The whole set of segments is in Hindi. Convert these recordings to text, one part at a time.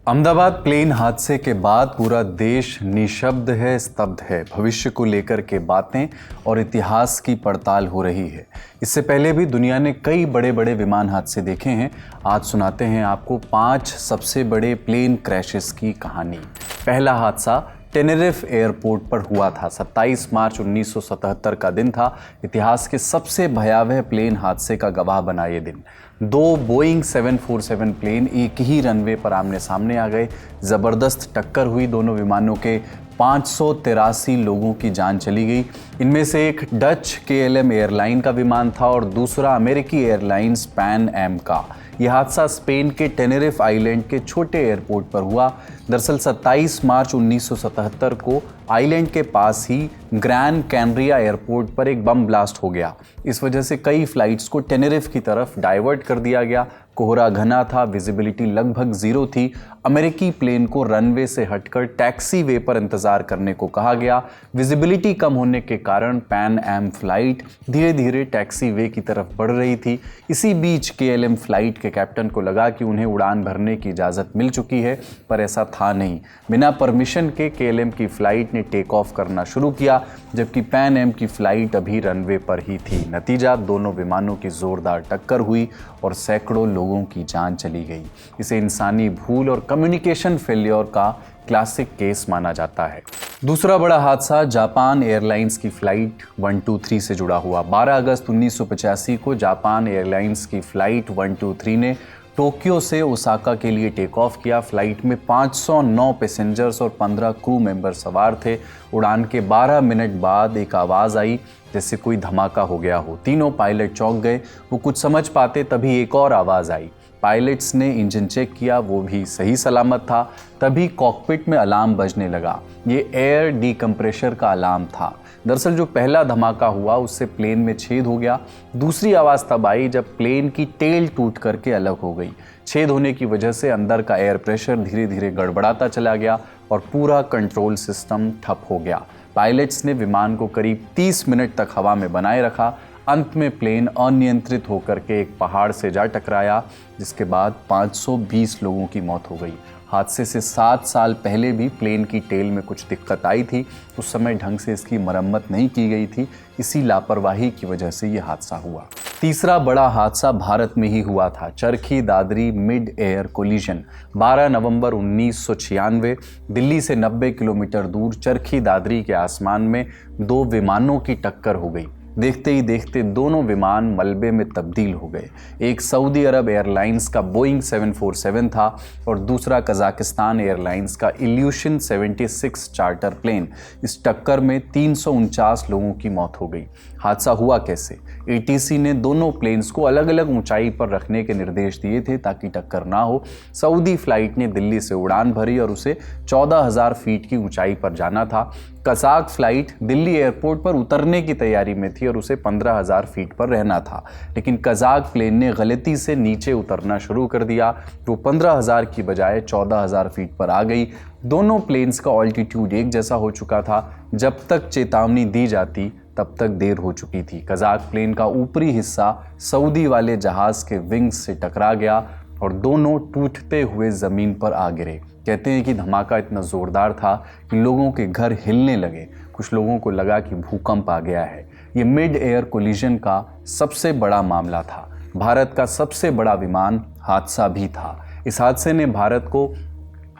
अहमदाबाद प्लेन हादसे के बाद पूरा देश निशब्द है, स्तब्ध है। भविष्य को लेकर के बातें और इतिहास की पड़ताल हो रही है। इससे पहले भी दुनिया ने कई बड़े बड़े विमान हादसे देखे हैं। आज सुनाते हैं आपको 5 सबसे बड़े प्लेन क्रैशेस की कहानी। पहला हादसा टेनेरिफ एयरपोर्ट पर हुआ था। 27 मार्च 1977 का दिन था। इतिहास के सबसे भयावह प्लेन हादसे का गवाह बना ये दिन। 2 बोइंग 747 प्लेन एक ही रनवे पर आमने सामने आ गए। ज़बरदस्त टक्कर हुई दोनों विमानों के। 583 लोगों की जान चली गई। इनमें से एक डच KLM एयरलाइन का विमान था और दूसरा अमेरिकी एयरलाइंस पैन एम का। यह हादसा स्पेन के टेनेरिफ आइलैंड के छोटे एयरपोर्ट पर हुआ। दरअसल 27 मार्च 1977 को आइलैंड के पास ही ग्रैन कैनरिया एयरपोर्ट पर एक बम ब्लास्ट हो गया। इस वजह से कई फ्लाइट्स को टेनेरिफ की तरफ डाइवर्ट कर दिया गया। कोहरा घना था, विजिबिलिटी लगभग 0 थी। अमेरिकी प्लेन को रनवे से हटकर टैक्सी वे पर इंतजार करने को कहा गया। विजिबिलिटी कम होने के कारण पैन एम फ्लाइट धीरे धीरे टैक्सी वे की तरफ बढ़ रही थी। इसी बीच KLM फ्लाइट के कैप्टन को लगा कि उन्हें उड़ान भरने की इजाज़त मिल चुकी है, पर ऐसा था नहीं। बिना परमिशन के KLM की फ्लाइट ने टेक ऑफ करना शुरू किया, जबकि पैन एम की फ्लाइट अभी रनवे पर ही थी। नतीजा, दोनों विमानों की जोरदार टक्कर हुई और सैकड़ों लोगों की जान चली गई। इसे इंसानी भूल और कम्युनिकेशन फेल्योर का क्लासिक केस माना जाता है। दूसरा बड़ा हादसा जापान एयरलाइंस की फ्लाइट 123 से जुड़ा हुआ। 12 अगस्त 1985 को जापान एयरलाइंस की फ्लाइट 123 ने टोक्यो से ओसाका के लिए टेक ऑफ किया। फ्लाइट में 509 पैसेंजर्स और 15 क्रू मेंबर सवार थे। उड़ान के 12 मिनट बाद एक आवाज़ आई जैसे कोई धमाका हो गया हो। तीनों पायलट चौंक गए। वो कुछ समझ पाते तभी एक और आवाज़ आई। पायलट्स ने इंजन चेक किया, वो भी सही सलामत था। तभी कॉकपिट में अलार्म बजने लगा। ये एयर डीकम्प्रेशर का अलार्म था। दरअसल जो पहला धमाका हुआ उससे प्लेन में छेद हो गया। दूसरी आवाज़ तब आई जब प्लेन की टेल टूट करके अलग हो गई। छेद होने की वजह से अंदर का एयर प्रेशर धीरे धीरे गड़बड़ाता चला गया और पूरा कंट्रोल सिस्टम ठप हो गया। पायलट्स ने विमान को करीब 30 मिनट तक हवा में बनाए रखा। अंत में प्लेन अनियंत्रित होकर के एक पहाड़ से जा टकराया, जिसके बाद 520 लोगों की मौत हो गई। हादसे से 7 साल पहले भी प्लेन की टेल में कुछ दिक्कत आई थी। उस समय ढंग से इसकी मरम्मत नहीं की गई थी। इसी लापरवाही की वजह से ये हादसा हुआ। तीसरा बड़ा हादसा भारत में ही हुआ था। Charkhi Dadri mid air collision. 12 नवंबर 1996 दिल्ली से 90 किलोमीटर दूर चरखी दादरी के आसमान में 2 विमानों की टक्कर हो गई। देखते ही देखते दोनों विमान मलबे में तब्दील हो गए। एक सऊदी अरब एयरलाइंस का बोइंग 747 था और दूसरा कजाकिस्तान एयरलाइंस का इल्यूशन 76 चार्टर प्लेन। इस टक्कर में 349 लोगों की मौत हो गई। हादसा हुआ कैसे? ATC ने दोनों प्लेन्स को अलग अलग ऊंचाई पर रखने के निर्देश दिए थे ताकि टक्कर ना हो। सऊदी फ्लाइट ने दिल्ली से उड़ान भरी और उसे 14,000 फीट की ऊंचाई पर जाना था। कजाक फ्लाइट दिल्ली एयरपोर्ट पर उतरने की तैयारी में थी और उसे 15,000 फीट पर रहना था, लेकिन कजाक प्लेन ने गलती से नीचे उतरना शुरू कर दिया। वो 15,000 की बजाय 14,000 फीट पर आ गई। दोनों प्लेन्स का ऑल्टीट्यूड एक जैसा हो चुका था। जब तक चेतावनी दी जाती तब तक देर हो चुकी थी। कजाक प्लेन का ऊपरी हिस्सा सऊदी वाले जहाज के विंग्स से टकरा गया और दोनों टूटते हुए ज़मीन पर आ गिरे। कहते हैं कि धमाका इतना ज़ोरदार था कि लोगों के घर हिलने लगे। कुछ लोगों को लगा कि भूकंप आ गया है। ये मिड एयर कोलिजन का सबसे बड़ा मामला था। भारत का सबसे बड़ा विमान हादसा भी था। इस हादसे ने भारत को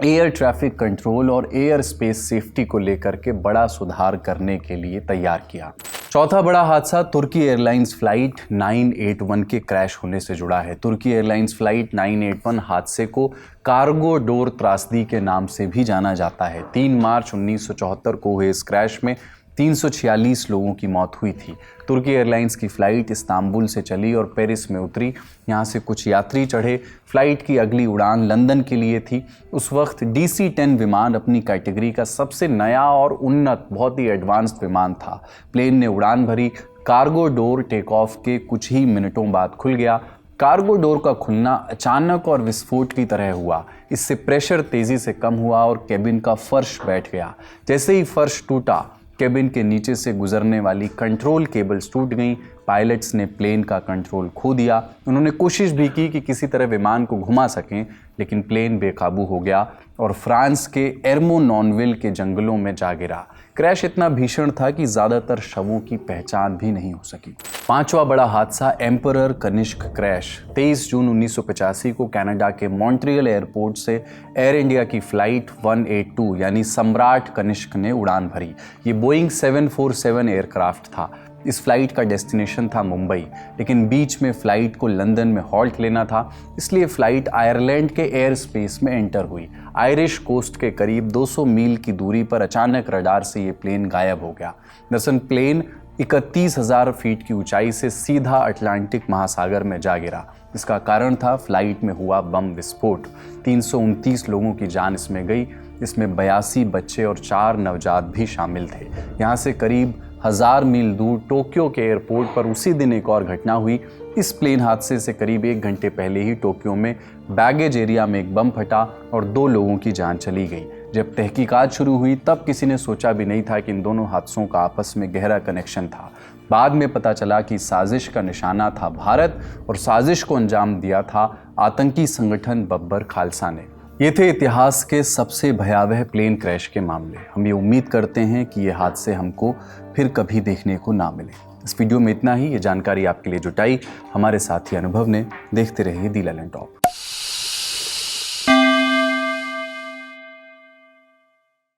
एयर ट्रैफिक कंट्रोल और एयर स्पेस सेफ्टी को लेकर के बड़ा सुधार करने के लिए तैयार किया। चौथा बड़ा हादसा तुर्की एयरलाइंस फ्लाइट 981 के क्रैश होने से जुड़ा है। तुर्की एयरलाइंस फ्लाइट 981 हादसे को कार्गो डोर त्रासदी के नाम से भी जाना जाता है। 3 मार्च 1974 को हुए इस क्रैश में 346 लोगों की मौत हुई थी। तुर्की एयरलाइंस की फ़्लाइट इस्तांबुल से चली और पेरिस में उतरी। यहाँ से कुछ यात्री चढ़े। फ़्लाइट की अगली उड़ान लंदन के लिए थी। उस वक्त DC-10 विमान अपनी कैटेगरी का सबसे नया और उन्नत, बहुत ही एडवांस्ड विमान था। प्लेन ने उड़ान भरी। कार्गो डोर टेक ऑफ के कुछ ही मिनटों बाद खुल गया। कार्गो डोर का खुलना अचानक और विस्फोट की तरह हुआ। इससे प्रेशर तेज़ी से कम हुआ और केबिन का फर्श बैठ गया। जैसे ही फर्श टूटा, केबिन के नीचे से गुजरने वाली कंट्रोल केबल्स टूट गईं। पायलट्स ने प्लेन का कंट्रोल खो दिया। उन्होंने कोशिश भी की कि किसी तरह विमान को घुमा सकें, लेकिन प्लेन बेकाबू हो गया और फ्रांस के एर्मोनॉनविल के जंगलों में जा गिरा। क्रैश इतना भीषण था कि ज़्यादातर शवों की पहचान भी नहीं हो सकी। पांचवा बड़ा हादसा एम्परर कनिष्क क्रैश। 23 जून 1985 को कनाडा के मॉन्ट्रियल एयरपोर्ट से एयर इंडिया की फ़्लाइट 182 यानी सम्राट कनिष्क ने उड़ान भरी। ये बोइंग 747 एयरक्राफ्ट था। इस फ्लाइट का डेस्टिनेशन था मुंबई, लेकिन बीच में फ़्लाइट को लंदन में हॉल्ट लेना था, इसलिए फ़्लाइट आयरलैंड के एयर स्पेस में एंटर हुई। आयरिश कोस्ट के करीब 200 मील की दूरी पर अचानक रडार से ये प्लेन गायब हो गया। दरअसल प्लेन 31,000 फीट की ऊंचाई से सीधा अटलांटिक महासागर में जा गिरा। इसका कारण था फ्लाइट में हुआ बम विस्फोट। 329 लोगों की जान इसमें गई। इसमें 82 बच्चे और 4 नवजात भी शामिल थे। यहाँ से करीब 1000 मील दूर टोक्यो के एयरपोर्ट पर उसी दिन एक और घटना हुई। इस प्लेन हादसे से करीब 1 घंटे पहले ही टोक्यो में बैगेज एरिया में एक बम फटा और 2 लोगों की जान चली गई। जब तहकीकात शुरू हुई तब किसी ने सोचा भी नहीं था कि इन दोनों हादसों का आपस में गहरा कनेक्शन था। बाद में पता चला कि साजिश का निशाना था भारत और साजिश को अंजाम दिया था आतंकी संगठन बब्बर खालसा ने। ये थे इतिहास के सबसे भयावह प्लेन क्रैश के मामले। हम ये उम्मीद करते हैं कि ये हादसे हमको फिर कभी देखने को ना मिले। इस वीडियो में इतना ही। ये जानकारी आपके लिए जुटाई हमारे साथी अनुभव ने। देखते रहिए दी लैलेंड टॉप।